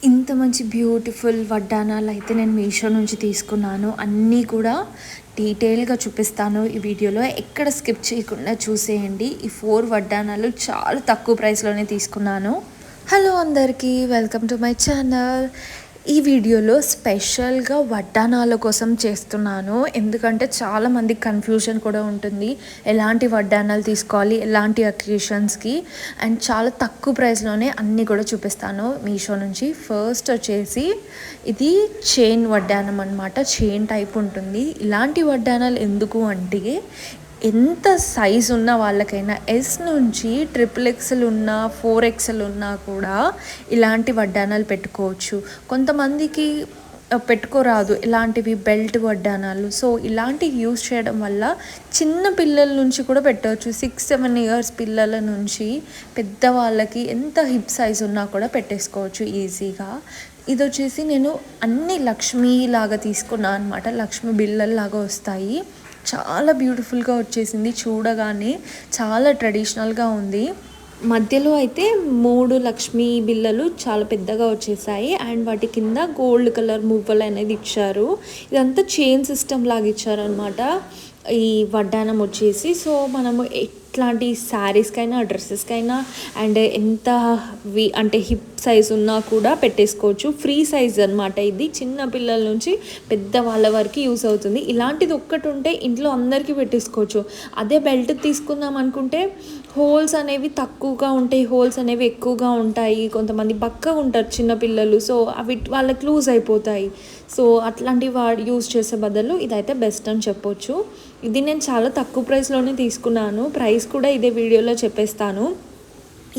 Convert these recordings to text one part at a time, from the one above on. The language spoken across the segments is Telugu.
ఇంత మంచి బ్యూటిఫుల్ వడ్డానాలు అయితే నేను మీషో నుంచి తీసుకున్నాను. అన్నీ కూడా డీటెయిల్గా చూపిస్తాను ఈ వీడియోలో. ఎక్కడ స్కిప్ చేయకుండా చూసేయండి. ఈ 4 వడ్డానాలు చాలా తక్కువ ప్రైస్లోనే తీసుకున్నాను. హలో అందరికీ, వెల్కమ్ టు మై ఛానల్. ఈ వీడియోలో స్పెషల్గా వడ్డానాల కోసం చేస్తున్నాను. ఎందుకంటే చాలామంది కన్ఫ్యూజన్ కూడా ఉంటుంది, ఎలాంటి వడ్డానాలు తీసుకోవాలి, ఎలాంటి అకేషన్స్కి, అండ్ చాలా తక్కువ ప్రైస్లోనే అన్నీ కూడా చూపిస్తాను మీషో నుంచి. ఫస్ట్ వచ్చేసి ఇది చైన్ వడ్డానం అనమాట. చైన్ టైప్ ఉంటుంది. ఇలాంటి వడ్డానాలు ఎందుకు అంటే ఎంత సైజు ఉన్న వాళ్ళకైనా, ఎస్ నుంచి XXL ఉన్నా 4XL ఉన్నా కూడా ఇలాంటి వడ్డానాలు పెట్టుకోవచ్చు. కొంతమందికి పెట్టుకోరాదు ఇలాంటివి బెల్ట్ వడ్డానాలు. సో ఇలాంటివి యూజ్ చేయడం వల్ల చిన్న పిల్లల నుంచి కూడా పెట్టవచ్చు. 6-7 ఇయర్స్ పిల్లల నుంచి పెద్దవాళ్ళకి ఎంత హిప్ సైజ్ ఉన్నా కూడా పెట్టేసుకోవచ్చు ఈజీగా. ఇది వచ్చేసి నేను అన్ని లక్ష్మీ లాగా తీసుకున్నాను అనమాట. లక్ష్మీ బిళ్ళల్లాగా వస్తాయి. చాలా బ్యూటిఫుల్గా వచ్చేసింది. చూడగానే చాలా ట్రెడిషనల్గా ఉంది. మధ్యలో అయితే 3 లక్ష్మీ బిళ్ళలు చాలా పెద్దగా వచ్చేసాయి. అండ్ వాటి కింద గోల్డ్ కలర్ మువ్వలు అనేది ఇచ్చారు. ఇదంతా చైన్ సిస్టమ్ లాగా ఇచ్చారనమాట ఈ వడ్డానం వచ్చేసి. సో మనము ఎట్లాంటి శారీస్కైనా, డ్రెస్సెస్కైనా, అండ్ ఎంత అంటే హిప్ సైజ్ ఉన్నా కూడా పెట్టేసుకోవచ్చు. ఫ్రీ సైజ్ అనమాట ఇది. చిన్న పిల్లల నుంచి పెద్ద వాళ్ళ వరకు యూస్ అవుతుంది. ఇలాంటిది ఒక్కటి ఉంటే ఇంట్లో అందరికీ పెట్టేసుకోవచ్చు. అదే బెల్ట్ తీసుకుందాం అనుకుంటే హోల్స్ అనేవి తక్కువగా ఉంటాయి, హోల్స్ అనేవి ఎక్కువగా ఉంటాయి. కొంతమంది బక్కగా ఉంటారు చిన్నపిల్లలు, సో అవి వాళ్ళకి లూజ్ అయిపోతాయి. సో అట్లాంటివి యూజ్ చేసే బదులు ఇదైతే బెస్ట్ అని చెప్పొచ్చు. ఇది నేను చాలా తక్కువ ప్రైస్లోనే తీసుకున్నాను. ప్రైస్ కూడా ఇదే వీడియోలో చెప్పేస్తాను.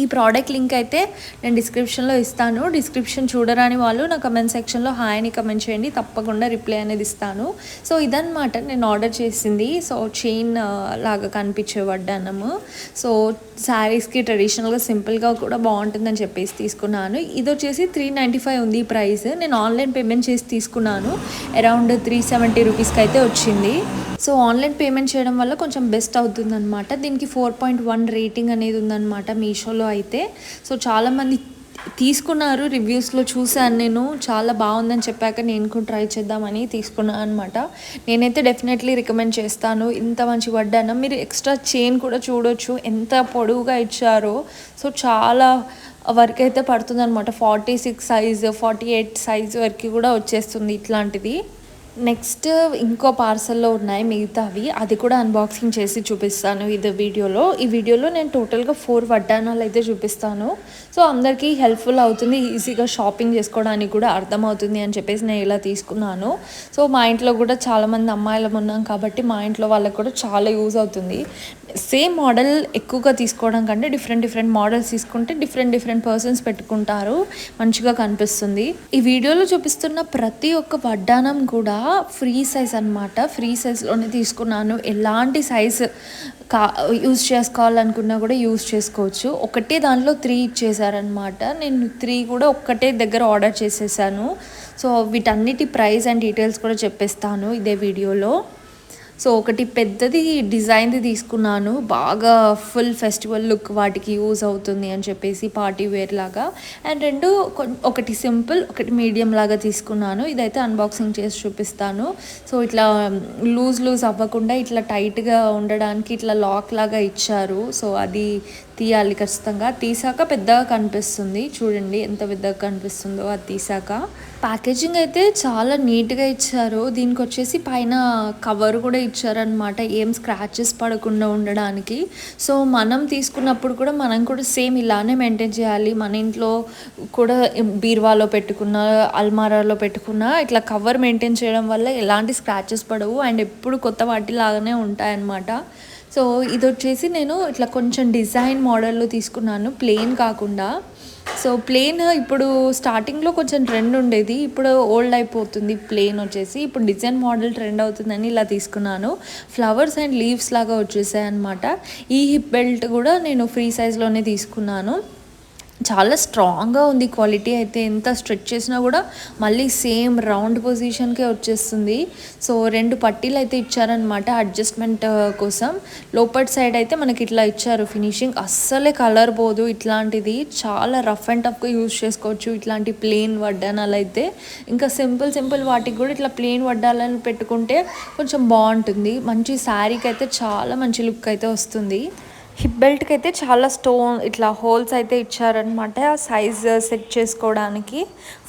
ఈ ప్రోడక్ట్ లింక్ అయితే నేను డిస్క్రిప్షన్లో ఇస్తాను. డిస్క్రిప్షన్ చూడరాని వాళ్ళు నా కమెంట్ సెక్షన్లో హాయ్ అని కమెంట్ చేయండి, తప్పకుండా రిప్లై అనేది ఇస్తాను. సో ఇదన్నమాట నేను ఆర్డర్ చేసింది. సో చైన్ లాగా కనిపించే వడ్డానము. సో శారీస్కి ట్రెడిషనల్గా సింపుల్గా కూడా బాగుంటుందని చెప్పేసి తీసుకున్నాను. ఇది వచ్చేసి 395 ఉంది ఈ ప్రైస్. నేను ఆన్లైన్ పేమెంట్ చేసి తీసుకున్నాను. అరౌండ్ 370 రూపీస్కి అయితే వచ్చింది. సో ఆన్లైన్ పేమెంట్ చేయడం వల్ల కొంచెం బెస్ట్ అవుతుందన్నమాట. దీనికి 4.1 రేటింగ్ అనేది ఉందన్నమాట మీషోలో అయితే. సో చాలామంది తీసుకున్నారు, రివ్యూస్లో చూశాను నేను. చాలా బాగుందని చెప్పాక నేను కూడా ట్రై చేద్దామని తీసుకున్నాను అనమాట. నేనైతే డెఫినెట్లీ రికమెండ్ చేస్తాను. ఇంత మంచి వడ్డానం. మీరు ఎక్స్ట్రా చైన్ కూడా చూడొచ్చు ఎంత పొడవుగా ఇచ్చారో. సో చాలా వరకు అయితే పడుతుంది అనమాట. 46 సైజ్, 48 సైజ్ వరకు కూడా వచ్చేస్తుంది ఇట్లాంటిది. నెక్స్ట్ ఇంకో పార్సల్లో ఉన్నాయి మిగతావి, అది కూడా అన్బాక్సింగ్ చేసి చూపిస్తాను ఈ వీడియోలో నేను టోటల్గా 4 వడ్డానాలు అయితే చూపిస్తాను. సో అందరికీ హెల్ప్ఫుల్ అవుతుంది, ఈజీగా షాపింగ్ చేసుకోవడానికి కూడా అర్థమవుతుంది అని చెప్పేసి నేను ఇలా తీసుకున్నాను. సో మా ఇంట్లో కూడా చాలామంది అమ్మాయిలం ఉన్నాం కాబట్టి మా ఇంట్లో వాళ్ళకి కూడా చాలా యూజ్ అవుతుంది. సేమ్ మోడల్ ఎక్కువగా తీసుకోవడం కంటే డిఫరెంట్ మోడల్స్ తీసుకుంటే డిఫరెంట్ పర్సన్స్ పెట్టుకుంటారు, మంచిగా కనిపిస్తుంది. ఈ వీడియోలో చూపిస్తున్న ప్రతి ఒక్క వడ్డానం కూడా ఫ్రీ సైజ్ అనమాట. ఫ్రీ సైజ్లోనే తీసుకున్నాను. ఎలాంటి సైజ్ యూజ్ చేసుకోవాలనుకున్నా కూడా యూజ్ చేసుకోవచ్చు. ఒకటే దాంట్లో 3 ఇచ్చేసారనమాట. నేను 3 కూడా ఒక్కటే దగ్గర ఆర్డర్ చేసేసాను. సో వీటన్నిటి ప్రైస్ అండ్ డీటెయిల్స్ కూడా చెప్పేస్తాను ఇదే వీడియోలో. సో ఒకటి పెద్దది డిజైన్ది తీసుకున్నాను, బాగా ఫుల్ ఫెస్టివల్ లుక్ వాటికి యూజ్ అవుతుంది అని చెప్పేసి, పార్టీ వేర్ లాగా. అండ్ ఒకటి సింపుల్, ఒకటి మీడియం లాగా తీసుకున్నాను. ఇదైతే అన్బాక్సింగ్ చేసి చూపిస్తాను. సో ఇట్లా లూజ్ అవ్వకుండా ఇట్లా టైట్గా ఉండడానికి ఇట్లా లాక్ లాగా ఇచ్చారు. సో అది తీయాలి ఖచ్చితంగా. తీసాక పెద్దగా కనిపిస్తుంది, చూడండి ఎంత పెద్దగా కనిపిస్తుందో అది తీసాక. ప్యాకేజింగ్ అయితే చాలా నీట్గా ఇచ్చారు. దీనికి వచ్చేసి పైన కవర్ కూడా ఇచ్చారనమాట, ఏం స్క్రాచెస్ పడకుండా ఉండడానికి. సో మనం తీసుకున్నప్పుడు కూడా మనం కూడా సేమ్ ఇలానే మెయింటైన్ చేయాలి. మన ఇంట్లో కూడా బీరువాలో పెట్టుకున్న, అల్మారాలో పెట్టుకున్న ఇట్లా కవర్ మెయింటైన్ చేయడం వల్ల ఎలాంటి స్క్రాచెస్ పడవు అండ్ ఎప్పుడు కొత్త వాటిలాగానే ఉంటాయన్నమాట. సో ఇది వచ్చేసి నేను ఇట్లా కొంచెం డిజైన్ మోడల్లో తీసుకున్నాను, ప్లెయిన్ కాకుండా. సో ప్లెయిన్ ఇప్పుడు స్టార్టింగ్లో కొంచెం ట్రెండ్ ఉండేది, ఇప్పుడు ఓల్డ్ అయిపోతుంది ప్లెయిన్ వచ్చేసి. ఇప్పుడు డిజైన్ మోడల్ ట్రెండ్ అవుతుందని ఇలా తీసుకున్నాను. ఫ్లవర్స్ అండ్ లీవ్స్ లాగా వచ్చేసాయి అనమాట. ఈ హిప్ బెల్ట్ కూడా నేను ఫ్రీ సైజ్లోనే తీసుకున్నాను. చాలా స్ట్రాంగ్గా ఉంది క్వాలిటీ అయితే. ఎంత స్ట్రెచ్ చేసినా కూడా మళ్ళీ సేమ్ రౌండ్ పొజిషన్కే వచ్చేస్తుంది. సో 2 పట్టీలు అయితే ఇచ్చారనమాట అడ్జస్ట్మెంట్ కోసం. లోపటి సైడ్ అయితే మనకి ఇట్లా ఇచ్చారు ఫినిషింగ్. అస్సలే కలర్ పోదు. ఇట్లాంటిది చాలా రఫ్ అండ్ టఫ్గా యూజ్ చేసుకోవచ్చు ఇట్లాంటి ప్లెయిన్ వడ్డానాలు అయితే. ఇంకా సింపుల్ వాటికి కూడా ఇట్లా ప్లెయిన్ వడ్డాలను పెట్టుకుంటే కొంచెం బాగుంటుంది. మంచి శారీకి అయితే చాలా మంచి లుక్ అయితే వస్తుంది. హిప్ బెల్ట్కి అయితే చాలా స్టోన్ ఇట్లా హోల్స్ అయితే ఇచ్చారనమాట సైజ్ సెట్ చేసుకోవడానికి.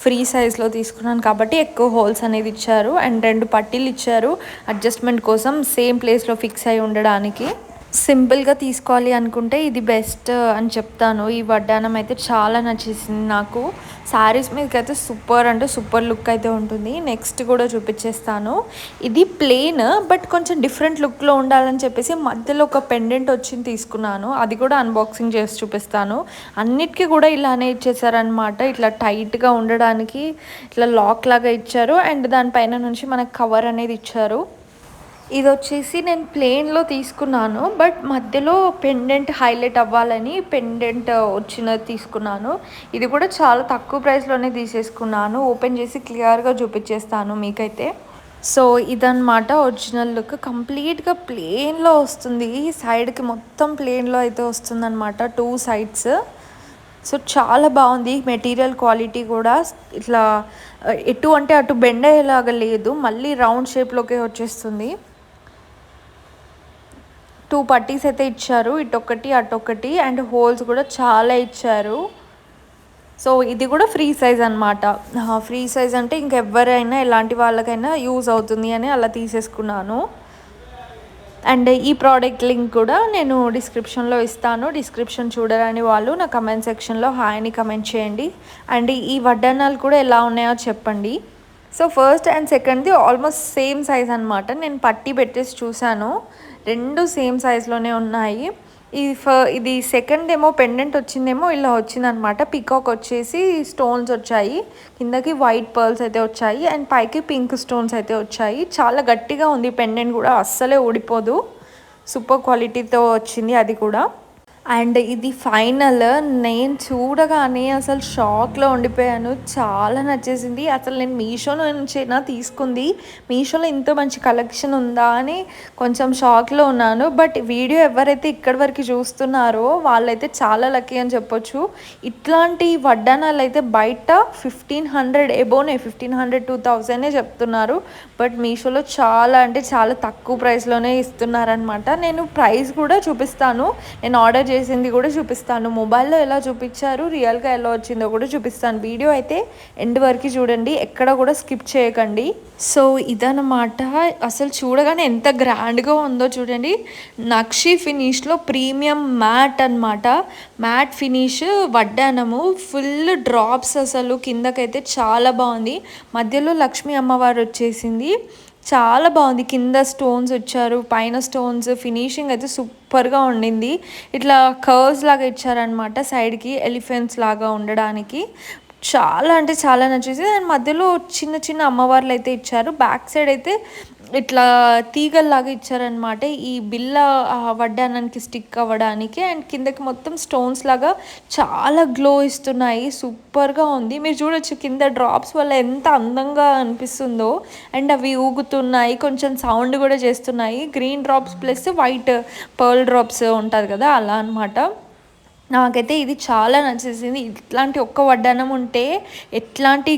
ఫ్రీ సైజ్లో తీసుకున్నాను కాబట్టి ఎక్కువ హోల్స్ అనేది ఇచ్చారు. అండ్ 2 పట్టీలు ఇచ్చారు అడ్జస్ట్మెంట్ కోసం, సేమ్ ప్లేస్లో ఫిక్స్ అయి ఉండడానికి. సింపుల్గా తీసుకోవాలి అనుకుంటే ఇది బెస్ట్ అని చెప్తాను. ఈ వడ్డానం అయితే చాలా నచ్చేసింది నాకు. శారీస్ మీదకి అయితే సూపర్ అంటే సూపర్ లుక్ అయితే ఉంటుంది. నెక్స్ట్ కూడా చూపించేస్తాను. ఇది ప్లెయిన్ బట్ కొంచెం డిఫరెంట్ లుక్లో ఉండాలని చెప్పేసి మధ్యలో ఒక పెండెంట్ వచ్చింది తీసుకున్నాను. అది కూడా అన్బాక్సింగ్ చేసి చూపిస్తాను. అన్నిటికీ కూడా ఇలానే ఇచ్చేసారనమాట. ఇట్లా టైట్గా ఉండడానికి ఇట్లా లాక్ లాగా ఇచ్చారు. అండ్ దానిపైన నుంచి మనకు కవర్ అనేది ఇచ్చారు. ఇది వచ్చేసి నేను ప్లెయిన్లో తీసుకున్నాను బట్ మధ్యలో పెండెంట్ హైలైట్ అవ్వాలని పెండెంట్ వచ్చినది తీసుకున్నాను. ఇది కూడా చాలా తక్కువ ప్రైస్లోనే తీసేసుకున్నాను. ఓపెన్ చేసి క్లియర్గా చూపించేస్తాను మీకైతే. సో ఇదన్నమాట ఒరిజినల్ లుక్. కంప్లీట్గా ప్లెయిన్లో వస్తుంది. సైడ్కి మొత్తం ప్లెయిన్లో అయితే వస్తుందన్నమాట 2 సైడ్స్. సో చాలా బాగుంది. మెటీరియల్ క్వాలిటీ కూడా ఇట్లా ఎటు అంటే అటు బెండ్ అయ్యేలాగా లేదు, మళ్ళీ రౌండ్ షేప్లోకే వచ్చేస్తుంది. 2 పట్టీస్ అయితే ఇచ్చారు, ఇటొకటి అటొకటి. అండ్ హోల్స్ కూడా చాలా ఇచ్చారు. సో ఇది కూడా ఫ్రీ సైజ్ అనమాట. ఫ్రీ సైజ్ అంటే ఇంకెవరైనా ఎలాంటి వాళ్ళకైనా యూజ్ అవుతుంది అని అలా తీసేసుకున్నాను. అండ్ ఈ ప్రోడక్ట్ లింక్ కూడా నేను డిస్క్రిప్షన్లో ఇస్తాను. డిస్క్రిప్షన్ చూడరాని వాళ్ళు నా కమెంట్ సెక్షన్లో హాయ్ అని కమెంట్ చేయండి. అండ్ ఈ వడ్డానాలు కూడా ఎలా ఉన్నాయో చెప్పండి. సో ఫస్ట్ అండ్ సెకండ్ది ఆల్మోస్ట్ సేమ్ సైజ్ అనమాట. నేను పట్టీ పెట్టేసి చూశాను, 2 సేమ్ సైజ్లోనే ఉన్నాయి. ఇది సెకండ్ ఏమో పెండెంట్ వచ్చిందేమో ఇలా వచ్చిందనమాట. పికాక్ వచ్చేసి స్టోన్స్ వచ్చాయి, కిందకి వైట్ పర్ల్స్ అయితే వచ్చాయి, అండ్ పైకి పింక్ స్టోన్స్ అయితే వచ్చాయి. చాలా గట్టిగా ఉంది పెండెంట్ కూడా, అస్సలే ఊడిపోదు. సూపర్ క్వాలిటీతో వచ్చింది అది కూడా. అండ్ ఇది ఫైనల్. నేను చూడగానే అసలు షాక్లో ఉండిపోయాను. చాలా నచ్చేసింది. అసలు నేను మీషోలో నుంచేనా తీసుకుంది, మీషోలో ఇంత మంచి కలెక్షన్ ఉందా అని కొంచెం షాక్లో ఉన్నాను. బట్ వీడియో ఎవరైతే ఇక్కడి వరకు చూస్తున్నారో వాళ్ళైతే చాలా లక్కీ అని చెప్పొచ్చు. ఇట్లాంటి వడ్డానాలు అయితే బయట 1500 ఎబోనే, 1500-2000 చెప్తున్నారు. బట్ మీషోలో చాలా అంటే చాలా తక్కువ ప్రైస్లోనే ఇస్తున్నారనమాట. నేను ప్రైస్ కూడా చూపిస్తాను, నేను ఆర్డర్ చేసింది కూడా చూపిస్తాను. మొబైల్లో ఎలా చూపించారు, రియల్గా ఎలా వచ్చిందో కూడా చూపిస్తాను. వీడియో అయితే ఎండ్ వరకు చూడండి, ఎక్కడ కూడా స్కిప్ చేయకండి. సో ఇదన్నమాట. అసలు చూడగానే ఎంత గ్రాండ్గా ఉందో చూడండి. నక్షి ఫినిష్లో ప్రీమియం మ్యాట్ అనమాట. మ్యాట్ ఫినిష్ వడ్డానము, ఫుల్ డ్రాప్స్. అసలు కిందకైతే చాలా బాగుంది. మధ్యలో లక్ష్మీ అమ్మవారు వచ్చేసింది, చాలా బాగుంది. కింద స్టోన్స్ వచ్చారు, పైన స్టోన్స్. ఫినిషింగ్ అయితే సూపర్గా ఉండింది. ఇట్లా కర్వ్స్ లాగా ఇచ్చారనమాట సైడ్కి, ఎలిఫెంట్స్ లాగా ఉండడానికి. చాలా అంటే చాలా నచ్చేసి. అండ్ మధ్యలో చిన్న చిన్న అమ్మవార్లు అయితే ఇచ్చారు. బ్యాక్ సైడ్ అయితే ఇట్లా తీగల్లాగా ఇచ్చారనమాట, ఈ బిల్ల వడ్డానానికి స్టిక్ అవ్వడానికి. అండ్ కిందకి మొత్తం స్టోన్స్ లాగా చాలా గ్లో ఇస్తున్నాయి. సూపర్గా ఉంది. మీరు చూడొచ్చు కింద డ్రాప్స్ వల్ల ఎంత అందంగా అనిపిస్తుందో. అండ్ అవి ఊగుతున్నాయి, కొంచెం సౌండ్ కూడా చేస్తున్నాయి. Green drops plus white pearl drops ఉంటుంది కదా, అలా అనమాట. నాకైతే ఇది చాలా నచ్చేసింది. ఇట్లాంటి ఒక్క వడ్డానం ఉంటే ఎట్లాంటి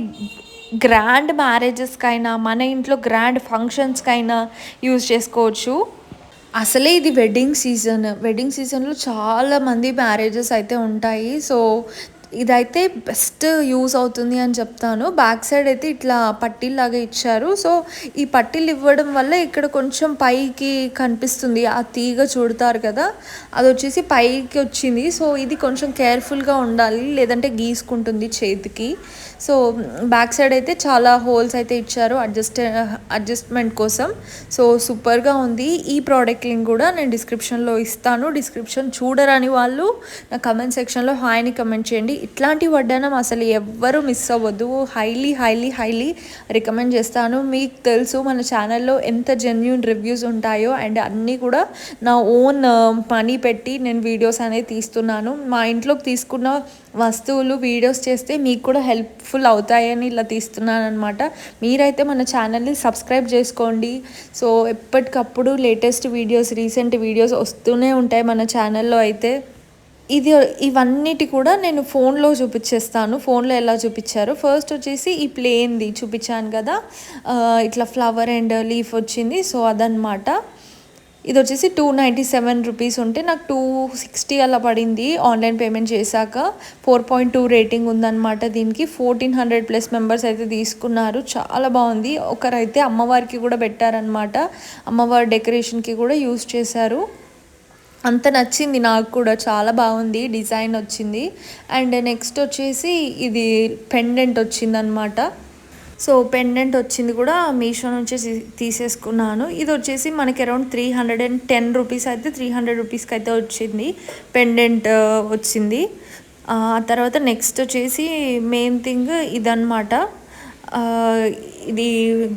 గ్రాండ్ మ్యారేజెస్కైనా, మన ఇంట్లో గ్రాండ్ ఫంక్షన్స్కైనా యూజ్ చేసుకోవచ్చు. అసలే ఇది వెడ్డింగ్ సీజన్లో చాలామంది మ్యారేజెస్ అయితే ఉంటాయి. సో ఇదైతే బెస్ట్ యూస్ అవుతుంది అని చెప్తాను. బ్యాక్ సైడ్ అయితే ఇట్లా పట్టీలాగా ఇచ్చారు. సో ఈ పట్టీలు ఇవ్వడం వల్ల ఇక్కడ కొంచెం పైకి కనిపిస్తుంది. ఆ తీగ చూడతారు కదా, అది వచ్చేసి పైకి వచ్చింది. సో ఇది కొంచెం కేర్ఫుల్గా ఉండాలి, లేదంటే గీసుకుంటుంది చేతికి. సో బ్యాక్ సైడ్ అయితే చాలా హోల్స్ అయితే ఇచ్చారు అడ్జస్ట్మెంట్ కోసం. సో సూపర్గా ఉంది. ఈ ప్రోడక్ట్ లింక్ కూడా నేను డిస్క్రిప్షన్లో ఇస్తాను. డిస్క్రిప్షన్ చూడరాని వాళ్ళు నా కమెంట్ సెక్షన్లో హాయ్ అని కమెంట్ చేయండి. ఇట్లాంటి వడ్డానం అసలు ఎవ్వరూ మిస్ అవ్వద్దు. హైలీ హైలీ హైలీ రికమెండ్ చేస్తాను. మీకు తెలుసు మన ఛానల్లో ఎంత జెన్యూన్ రివ్యూస్ ఉంటాయో, అండ్ అన్నీ కూడా నా ఓన్ మనీ పెట్టి నేను వీడియోస్ అనేది తీస్తున్నాను. మా ఇంట్లోకి తీసుకున్న వస్తువులు వీడియోస్ చేస్తే మీకు కూడా హెల్ప్ఫుల్ అవుతాయని ఇలా తీస్తున్నాను అనమాట. మీరైతే మన ఛానల్ని సబ్స్క్రైబ్ చేసుకోండి. సో ఎప్పటికప్పుడు లేటెస్ట్ వీడియోస్, రీసెంట్ వీడియోస్ వస్తూనే ఉంటాయి మన ఛానల్లో అయితే. ఇవన్నిటి కూడా నేను ఫోన్లో చూపించేస్తాను. ఫోన్లో ఎలా చూపించారు, ఫస్ట్ వచ్చేసి ఈ ప్లేన్ది చూపించాను కదా, ఇట్లా ఫ్లవర్ అండ్ లీఫ్ వచ్చింది. సో అదనమాట. ఇది వచ్చేసి 297 రూపీస్ ఉంటే నాకు 260 అలా పడింది ఆన్లైన్ పేమెంట్ చేశాక. 4.2 రేటింగ్ ఉందన్నమాట దీనికి. 1400+ మెంబర్స్ అయితే తీసుకున్నారు. చాలా బాగుంది. ఒకరైతే అమ్మవారికి కూడా పెట్టారనమాట, అమ్మవారి డెకరేషన్కి కూడా యూస్ చేశారు. అంత నచ్చింది నాకు కూడా, చాలా బాగుంది, డిజైన్ వచ్చింది. అండ్ నెక్స్ట్ వచ్చేసి ఇది పెండెంట్ వచ్చిందనమాట. సో పెండెంట్ వచ్చింది కూడా మీషో నుంచి తీసేసుకున్నాను. ఇది వచ్చేసి మనకి అరౌండ్ 310 రూపీస్ అయితే 300 రూపీస్కి అయితే వచ్చింది పెండెంట్ వచ్చింది. ఆ తర్వాత నెక్స్ట్ వచ్చేసి మెయిన్ థింగ్ ఇదన్నమాట. ఇది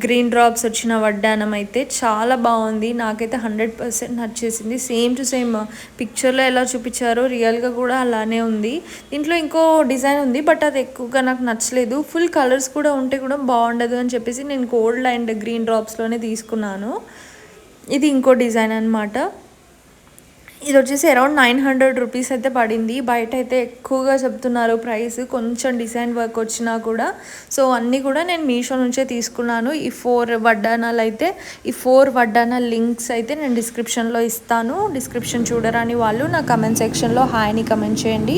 గ్రీన్ డ్రాప్స్ వచ్చిన వడ్డానం అయితే చాలా బాగుంది. నాకైతే 100% నచ్చేసింది. సేమ్ టు సేమ్ పిక్చర్లో ఎలా చూపించారో రియల్గా కూడా అలానే ఉంది. దీంట్లో ఇంకో డిజైన్ ఉంది, బట్ అది ఎక్కువగా నాకు నచ్చలేదు. ఫుల్ కలర్స్ కూడా ఉంటే కూడా బాగుండదు అని చెప్పేసి నేను గోల్డ్ అండ్ గ్రీన్ డ్రాప్స్లోనే తీసుకున్నాను. ఇది ఇంకో డిజైన్ అనమాట. ఇది వచ్చేసి అరౌండ్ 900 రూపీస్ అయితే పడింది. బయట అయితే ఎక్కువగా చెప్తున్నారు ప్రైస్, కొంచెం డిజైన్ వర్క్ వచ్చినా కూడా. సో అన్నీ కూడా నేను మీషో నుంచే తీసుకున్నాను. ఈ 4 వడ్డానాలు అయితే, ఈ 4 వడ్డానాల లింక్స్ అయితే నేను డిస్క్రిప్షన్లో ఇస్తాను. డిస్క్రిప్షన్ చూడరాని వాళ్ళు నా కమెంట్ సెక్షన్లో హాయ్ని కమెంట్ చేయండి,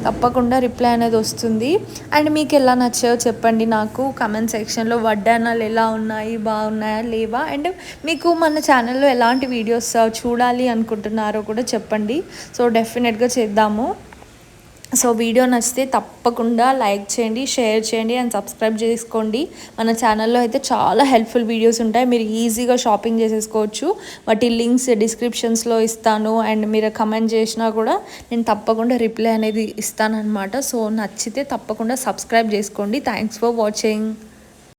తప్పకుండా రిప్లై అనేది వస్తుంది. అండ్ మీకు ఎలా నచ్చాయో చెప్పండి నాకు కమెంట్ సెక్షన్లో. వడ్డానాలు ఎలా ఉన్నాయి, బాగున్నాయా లేవా, అండ్ మీకు మన ఛానల్లో ఎలాంటి వీడియోస్ చూడాలి అనుకుంటున్నారో కూడా చెప్పండి. సో డెఫినెట్గా చేద్దాము. సో వీడియో నచ్చితే తప్పకుండా లైక్ చేయండి, షేర్ చేయండి అండ్ సబ్స్క్రైబ్ చేసుకోండి. మన ఛానల్లో అయితే చాలా హెల్ప్ఫుల్ వీడియోస్ ఉంటాయి, మీరు ఈజీగా షాపింగ్ చేసేసుకోవచ్చు. వాటి లింక్స్ డిస్క్రిప్షన్స్లో ఇస్తాను. అండ్ మీరు కమెంట్ చేసినా కూడా నేను తప్పకుండా రిప్లై అనేది ఇస్తానన్నమాట. సో నచ్చితే తప్పకుండా సబ్స్క్రైబ్ చేసుకోండి. Thanks for watching.